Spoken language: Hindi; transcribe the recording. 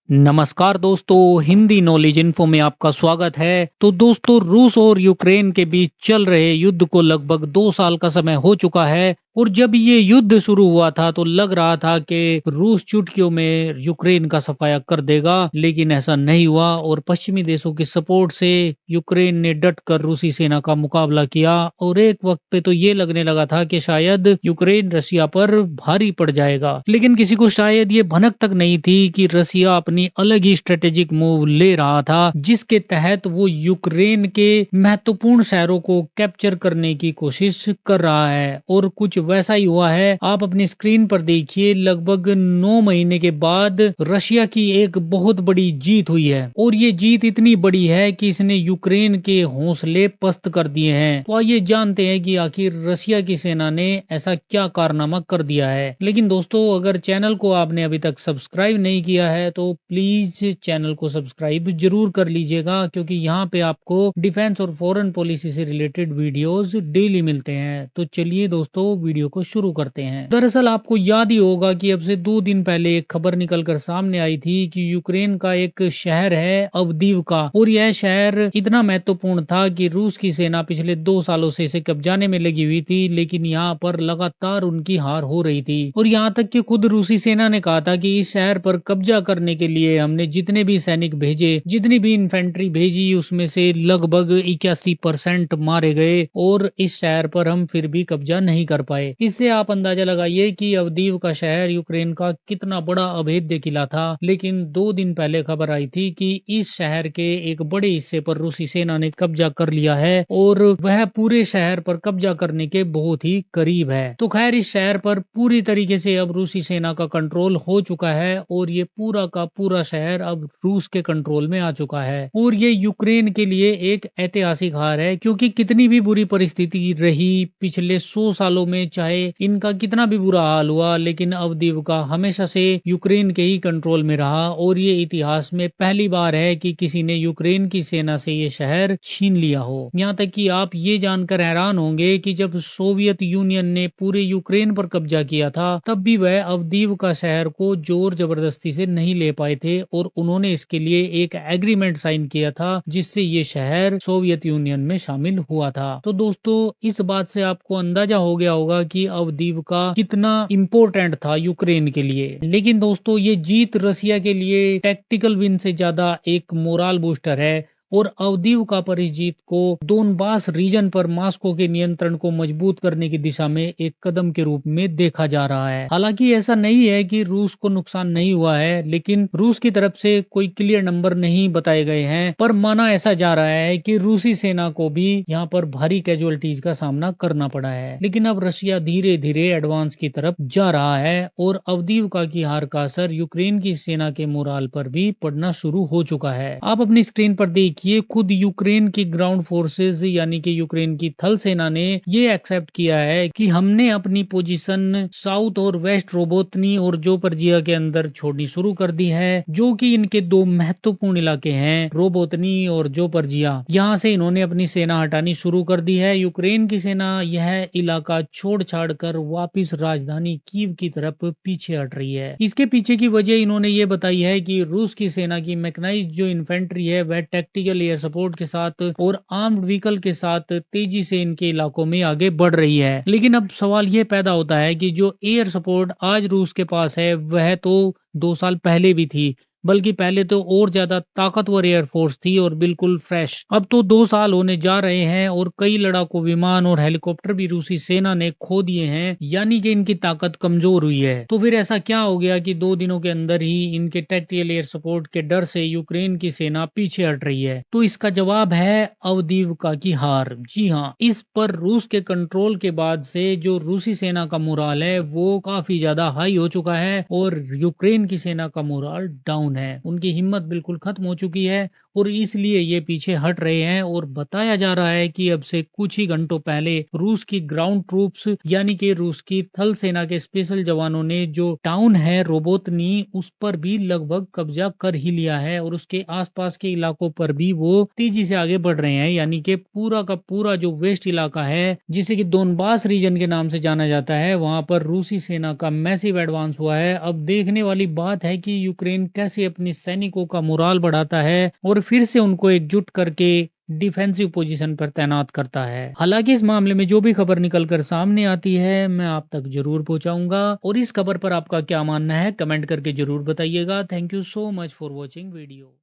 नमस्कार दोस्तों, हिंदी नॉलेज इन्फो में आपका स्वागत है। तो दोस्तों, रूस और यूक्रेन के बीच चल रहे युद्ध को लगभग 2 साल का समय हो चुका है और जब ये युद्ध शुरू हुआ था तो लग रहा था कि रूस चुटकियों में यूक्रेन का सफाया कर देगा, लेकिन ऐसा नहीं हुआ और पश्चिमी देशों की सपोर्ट से यूक्रेन ने डट कर रूसी सेना का मुकाबला किया और एक वक्त पे तो ये लगने लगा था कि शायद यूक्रेन रशिया पर भारी पड़ जाएगा, लेकिन किसी को शायद ये भनक तक नहीं थी कि रशिया अपनी अलग ही स्ट्रेटेजिक मूव ले रहा था, जिसके तहत वो यूक्रेन के महत्वपूर्ण शहरों को कैप्चर करने की कोशिश कर रहा है और कुछ वैसा ही हुआ है। आप अपनी स्क्रीन पर देखिए, लगभग 9 महीने के बाद रशिया की एक बहुत बड़ी जीत हुई है और ये जीत इतनी बड़ी है कि इसने यूक्रेन के हौसले पस्त कर दिए हैं। तो आइए जानते हैं कि आखिर रशिया की सेना ने ऐसा क्या कारनामा कर दिया है। लेकिन दोस्तों, अगर चैनल को आपने अभी तक सब्सक्राइब नहीं किया है तो प्लीज चैनल को सब्सक्राइब जरूर कर लीजिएगा, क्योंकि यहाँ पे आपको डिफेंस और फॉरेन पॉलिसी से रिलेटेड वीडियोस डेली मिलते हैं। तो चलिए दोस्तों, वीडियो को शुरू करते हैं। दरअसल आपको याद ही होगा कि अब से 2 दिन पहले एक खबर निकलकर सामने आई थी कि यूक्रेन का एक शहर है अवदीवका, और यह शहर इतना महत्वपूर्ण था कि रूस की सेना पिछले 2 सालों से इसे कब्जाने में लगी हुई थी, लेकिन यहाँ पर लगातार उनकी हार हो रही थी और यहाँ तक कि खुद रूसी सेना ने कहा था कि इस शहर पर कब्जा करने के लिए हमने जितने भी सैनिक भेजे, जितनी भी इन्फेंट्री भेजी, उसमें से लगभग 81% मारे गए और इस शहर पर हम फिर भी कब्जा नहीं कर पाए। इससे आप अंदाजा लगाइए कि अवदीव का शहर यूक्रेन का कितना बड़ा अभेद्य किला था। लेकिन 2 दिन पहले खबर आई थी कि इस शहर के एक बड़े हिस्से पर रूसी सेना ने कब्जा कर लिया है और वह पूरे शहर पर कब्जा करने के बहुत ही करीब है। तो खैर, इस शहर पर पूरी तरीके से अब रूसी सेना का कंट्रोल हो चुका है और ये पूरा का पूरा शहर अब रूस के कंट्रोल में आ चुका है और ये यूक्रेन के लिए एक ऐतिहासिक हार है, क्योंकि कितनी भी बुरी परिस्थिति रही पिछले 100 सालों में, चाहे इनका कितना भी बुरा हाल हुआ, लेकिन अवदीवका हमेशा से यूक्रेन के ही कंट्रोल में रहा और ये इतिहास में पहली बार है कि किसी ने यूक्रेन की सेना से ये शहर छीन लिया हो। यहाँ तक कि आप ये जानकर हैरान होंगे कि जब सोवियत यूनियन ने पूरे यूक्रेन पर कब्जा किया था, तब भी वह अवदीवका शहर को जोर जबरदस्ती से नहीं ले पाए थे और उन्होंने इसके लिए एक एग्रीमेंट साइन किया था, जिससे ये शहर सोवियत यूनियन में शामिल हुआ था। तो दोस्तों, इस बात से आपको अंदाजा हो गया होगा कि अवदीवका कितना इम्पोर्टेंट था यूक्रेन के लिए। लेकिन दोस्तों, ये जीत रशिया के लिए टैक्टिकल विन से ज्यादा एक मोरल बूस्टर है और अवदीवका पर इस जीत को दोनबास रीजन पर मॉस्को के नियंत्रण को मजबूत करने की दिशा में एक कदम के रूप में देखा जा रहा है। हालांकि ऐसा नहीं है कि रूस को नुकसान नहीं हुआ है, लेकिन रूस की तरफ से कोई क्लियर नंबर नहीं बताए गए हैं, पर माना ऐसा जा रहा है कि रूसी सेना को भी यहाँ पर भारी कैजुअलिटीज का सामना करना पड़ा है। लेकिन अब रशिया धीरे धीरे एडवांस की तरफ जा रहा है और अवदीवका की हार का असर यूक्रेन की सेना के मोराल पर भी पड़ना शुरू हो चुका है। आप अपनी स्क्रीन पर देखिए, खुद यूक्रेन की ग्राउंड फोर्सेस यानी कि यूक्रेन की थल सेना ने ये एक्सेप्ट किया है कि हमने अपनी पोजीशन साउथ और वेस्ट रोबोतनी और जोपर्जिया के अंदर छोड़नी शुरू कर दी है, जो कि इनके 2 महत्वपूर्ण इलाके हैं, रोबोतनी और जोपर्जिया। यहाँ से इन्होंने अपनी सेना हटानी शुरू कर दी है। यूक्रेन की सेना यह इलाका छोड़ छाड़ कर वापिस राजधानी कीव की तरफ पीछे हट रही है। इसके पीछे की वजह इन्होंने ये बताई है कि रूस की सेना की मैकेनाइज्ड जो इन्फेंट्री है वह टैक्टिकल एयर सपोर्ट के साथ और आर्म्ड व्हीकल के साथ तेजी से इनके इलाकों में आगे बढ़ रही है। लेकिन अब सवाल ये पैदा होता है कि जो एयर सपोर्ट आज रूस के पास है वह तो 2 साल पहले भी थी, बल्कि पहले तो और ज्यादा ताकतवर एयरफोर्स थी और बिल्कुल फ्रेश। अब तो 2 साल होने जा रहे हैं और कई लड़ाकू विमान और हेलीकॉप्टर भी रूसी सेना ने खो दिए हैं, यानी कि इनकी ताकत कमजोर हुई है। तो फिर ऐसा क्या हो गया कि 2 दिनों के अंदर ही इनके टैक्टिकल एयर सपोर्ट के डर से यूक्रेन की सेना पीछे हट रही है? तो इसका जवाब है अवदीवका की हार। जी हाँ, इस पर रूस के कंट्रोल के बाद से जो रूसी सेना का मोराल है वो काफी ज्यादा हाई हो चुका है और यूक्रेन की सेना का मोराल डाउन है। उनकी हिम्मत बिल्कुल खत्म हो चुकी है और इसलिए ये पीछे हट रहे हैं। और बताया जा रहा है कि अब से कुछ ही घंटों पहले रूस की ग्राउंड ट्रूप्स यानी कि रूस की थल सेना के स्पेशल जवानों ने जो टाउन है रोबोतनी उस पर भी लगभग कब्जा कर ही लिया है और उसके आसपास के इलाकों पर भी वो तेजी से आगे बढ़ रहे हैं। यानी कि पूरा का पूरा जो वेस्ट इलाका है जिसे कि दोनबास रीजन के नाम से जाना जाता है, वहां पर रूसी सेना का मैसिव एडवांस हुआ है। अब देखने वाली बात है कि यूक्रेन कैसे अपने सैनिकों का मोराल बढ़ाता है और फिर से उनको एकजुट करके डिफेंसिव पोजीशन पर तैनात करता है। हालांकि इस मामले में जो भी खबर निकल कर सामने आती है मैं आप तक जरूर पहुंचाऊंगा और इस खबर पर आपका क्या मानना है कमेंट करके जरूर बताइएगा। Thank you so much for watching video.